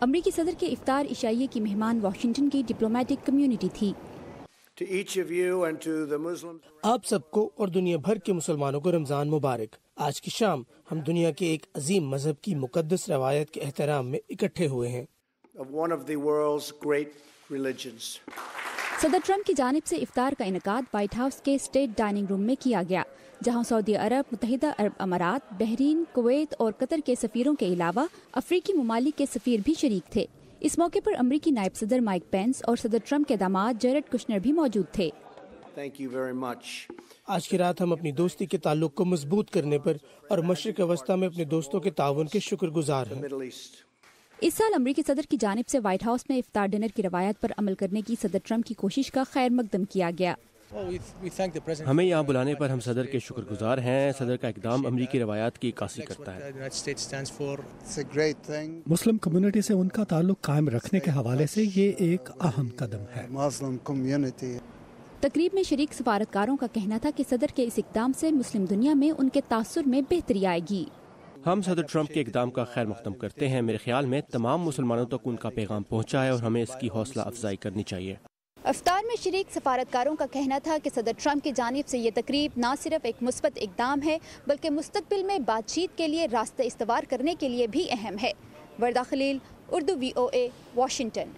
امریکی صدر کے افطار عشائیے کی مہمان واشنگٹن کی ڈپلومیٹک کمیونٹی تھی۔ آپ سب کو اور دنیا بھر کے مسلمانوں کو رمضان مبارک۔ آج کی شام ہم دنیا کے ایک عظیم مذہب کی مقدس روایت کے احترام میں اکٹھے ہوئے ہیں۔ صدر ٹرمپ کی جانب سے افطار کا انعقاد وائٹ ہاؤس کے اسٹیٹ ڈائننگ روم میں کیا گیا، جہاں سعودی عرب، متحدہ عرب امارات، بحرین، کویت اور قطر کے سفیروں کے علاوہ افریقی ممالک کے سفیر بھی شریک تھے۔ اس موقع پر امریکی نائب صدر مائک پینس اور صدر ٹرمپ کے داماد جیرڈ کشنر بھی موجود تھے۔ آج کی رات ہم اپنی دوستی کے تعلق کو مضبوط کرنے پر اور مشرق وسطیٰ میں اپنے دوستوں کے تعاون کے شکر گزار ہیں۔ اس سال امریکی صدر کی جانب سے وائٹ ہاؤس میں افطار ڈنر کی روایت پر عمل کرنے کی صدر ٹرمپ کی کوشش کا خیر مقدم کیا گیا۔ ہمیں یہاں بلانے پر ہم صدر کے شکر گزار ہیں۔ صدر کا اقدام امریکی روایات کی عکاسی کرتا ہے۔ مسلم کمیونٹی سے ان کا تعلق قائم رکھنے کے حوالے سے یہ ایک اہم قدم ہے۔ تقریب میں شریک سفارتکاروں کا کہنا تھا کہ صدر کے اس اقدام سے مسلم دنیا میں ان کے تاثر میں بہتری آئے گی۔ ہم صدر ٹرمپ کے اقدام کا خیر مقدم کرتے ہیں۔ میرے خیال میں تمام مسلمانوں تک ان کا پیغام پہنچا ہے اور ہمیں اس کی حوصلہ افزائی کرنی چاہیے۔ افطار میں شریک سفارتکاروں کا کہنا تھا کہ صدر ٹرمپ کی جانب سے یہ تقریب نہ صرف ایک مثبت اقدام ہے بلکہ مستقبل میں بات چیت کے لیے راستہ استوار کرنے کے لیے بھی اہم ہے۔ وردہ خلیل، اردو VOA، واشنگٹن۔